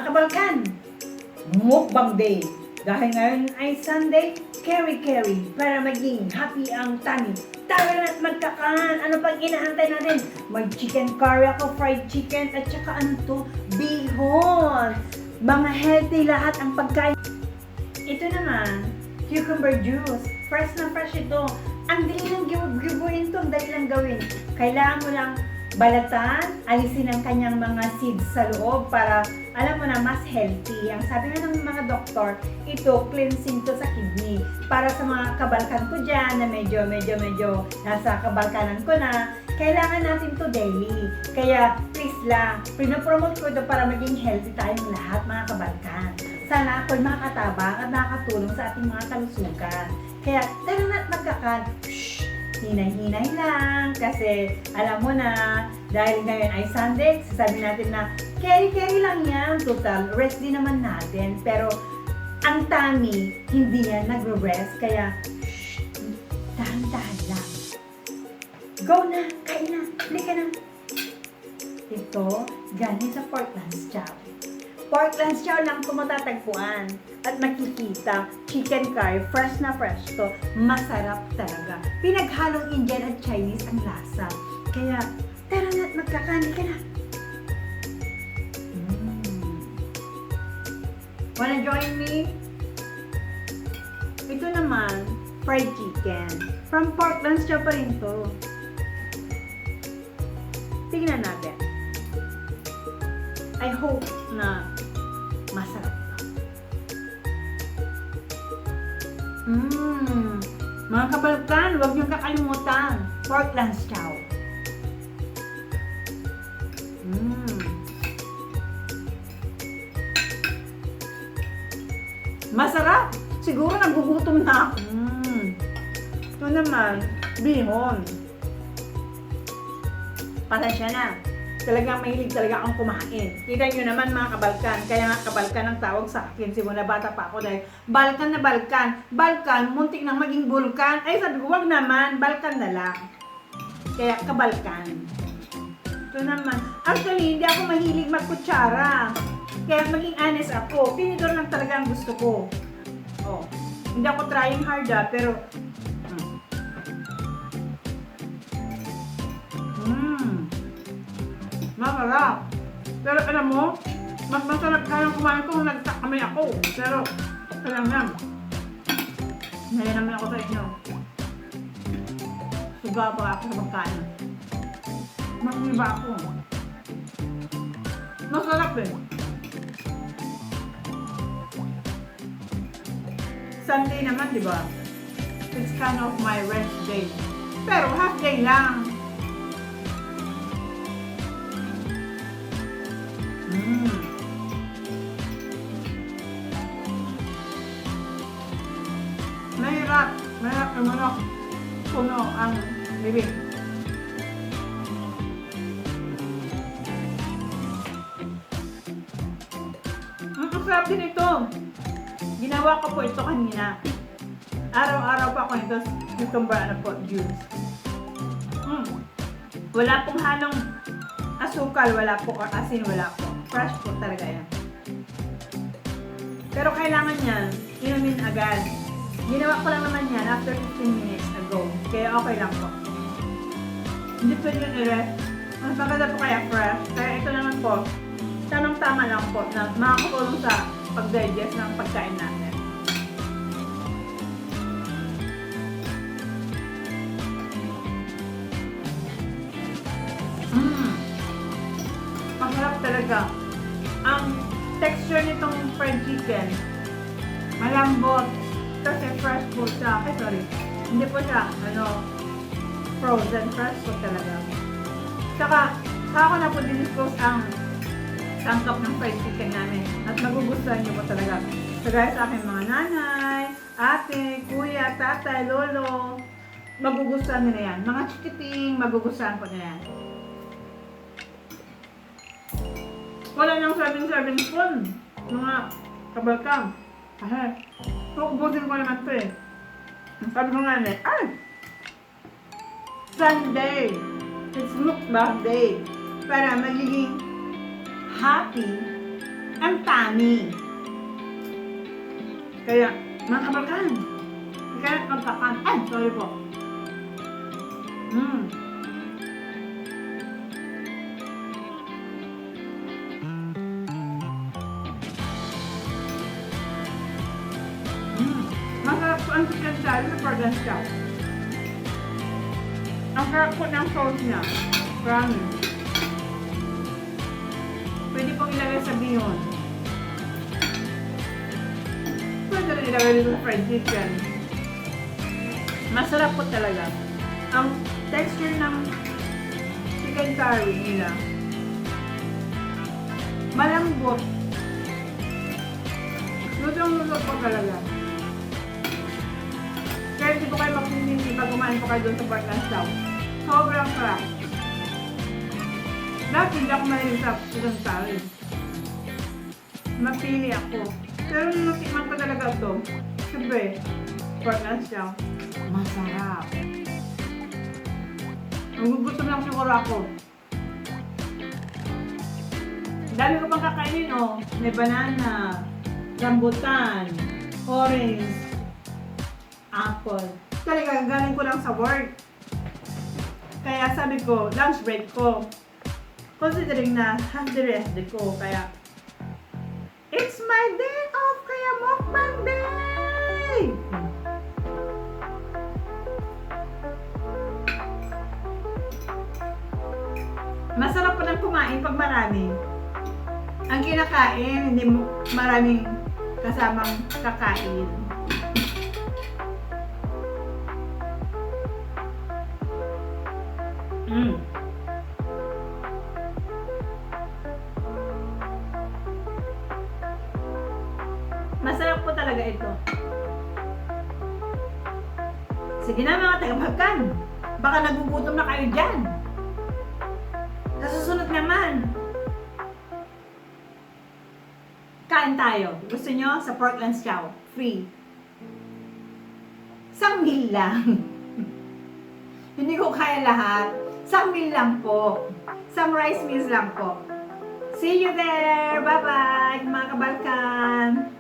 kabalkan, mukbang day. Dahil ngayon ay Sunday, carry para maging happy ang tummy. Tara na't magkakaan. Ano pang inaantay natin? May chicken curry ako, fried chicken, at saka ano to? Bihon. Mga healthy lahat ang pagkain. Ito naman, cucumber juice. Fresh na fresh ito. Ang dali lang gawin to, ang dali lang gawin. Kailangan mo lang balatan, alisin ang kanyang mga seeds sa loob para alam mo na mas healthy. Ang sabi nga ng mga doktor, ito cleansing to sa kidney. Para sa mga kabalkan ko dyan na medyo nasa kabalkanan ko na, kailangan natin to daily. Kaya please lang, pinopromote ko ito para maging healthy tayong lahat mga kabalkan. Sana ako'y makakatabang at nakakatulong sa ating mga kalusugan. Kaya tara na't magkakan. Hinay-hinay lang kasi alam mo na dahil ngayon ay Sunday, sasabihin natin na carry lang yan, total rest din naman natin, pero ang tummy hindi yan nagre-rest, kaya dahan-dahan lang. Go na, kain na, halika na. Ito galing sa Portland's Chow. Portland's Chow lang ito matatagpuan. At makikita, chicken curry, fresh na fresh to. Masarap talaga. Pinaghalong Indian at Chinese ang lasa. Kaya, tara na't magkakanin ka na. Wanna join me? Ito naman, fried chicken. From Portland's Chow pa rin to. Tingnan natin. I hope na masarap na. Mga kabalkan, huwag niyong kakalimutan. Portland's Chow. Masarap! Siguro nagugutom na ako. Ito naman, bihon. Pasensya na. Talagang mahilig talaga akong kumain. Kita nyo naman mga kabalkan, kaya nga kabalkan ang tawag sa akin. Simula bata pa ako dahil Balkan na Balkan. Balkan, muntik nang maging bulkan. Ay sabi ko, wag naman, Balkan na lang. Kaya kabalkan. Ito naman. Actually, hindi ako mahilig magkutsara. Kaya maging honest ako. Tinidor lang talaga ang gusto ko. Oh, hindi ako trying hard pero masarap. Pero alam mo, mas masarap kayang kumain ko kung nagtakamay ako. Pero, kailang lang. Naya naman ako sa inyo. Suga pa ako sa pagkain. Mag-iba ako. Masarap eh. Sunday naman, di ba? It's kind of my rest day. Pero half day lang. Mahirap yung puno ang bibig. Ang sarap din ito. Ginawa ko po ito kanina. Araw-araw pa ako ito cucumber juice. Wala pong halong asukal, wala po, or asin, wala po. Fresh po talaga yan. Pero kailangan yan, inumin agad. Ginawa ko lang naman yan after 15 minutes ago. Kaya okay lang po. Hindi pwede yung i-rest. Mas maganda po kaya fresh. Kaya ito naman po, tamang-tama lang po na makakatulong sa pag-digest ng pagkain natin. Masarap talaga. Ang texture nitong fried chicken, malambot. Kasi fresh po siya. Ay, sorry. Hindi po siya, frozen. Fresh po talaga. Saka ako na po dinispose ang tangkap ng fried chicken namin. At magugustuhan niyo po talaga. Kagaya sa aking mga nanay, ate, kuya, tatay, lolo. Magugustuhan nila yan. Mga chikiting, magugustuhan po nila yan. Wala nang 7 spoon. Mga kabalkang. Kasi, tukubusin ko naman ito eh. Sabi ko nga Sunday. It's mukbang day. Para magiging happy ang tani. Kaya, mga kabalkan, kaya magkakan. Ay, sorry po. Mm. Masarap po ang chicken curry sa Pargan Chow. Ang sarap po ng sauce niya. Promise. Pwede pong ilagay sa bihon. Pwede rin ilagay dito sa fried chicken. Masarap po talaga. Ang texture ng chicken curry nila malambot. Lutong-luto po talaga. Kaya hindi po kayo magpinindi pag kumain po kayo doon sa Pargan Chow. Sobrang sarap. Dati hindi ako mahilig sa chicken curry. Mapili ako. Pero nung natikman ko talaga ito, siyempre, Pargan Chow. Masarap. Nagugutom lang siguro ako. Dami ko pang kakainin, oh. May banana, rambutan, orange, apple. Talaga, galing ko lang sa work. Kaya sabi ko, lunch break ko. Considering na half the rest day ko, kaya it's my day off, kaya mukbang day! Masarap pa ng kumain pag marami. Ang kinakain, hindi mo maraming kasamang kakain. Masarap po talaga ito. Sige na mga tagapagkan. Baka nagugutom na kayo dyan. Sa susunod naman, kain tayo. Gusto nyo sa Pargan Chow? Free. 1,000 lang. Hindi ko kaya lahat. 1,000 lang po. Some rice meals lang po. See you there! Bye-bye, mga kabalkan!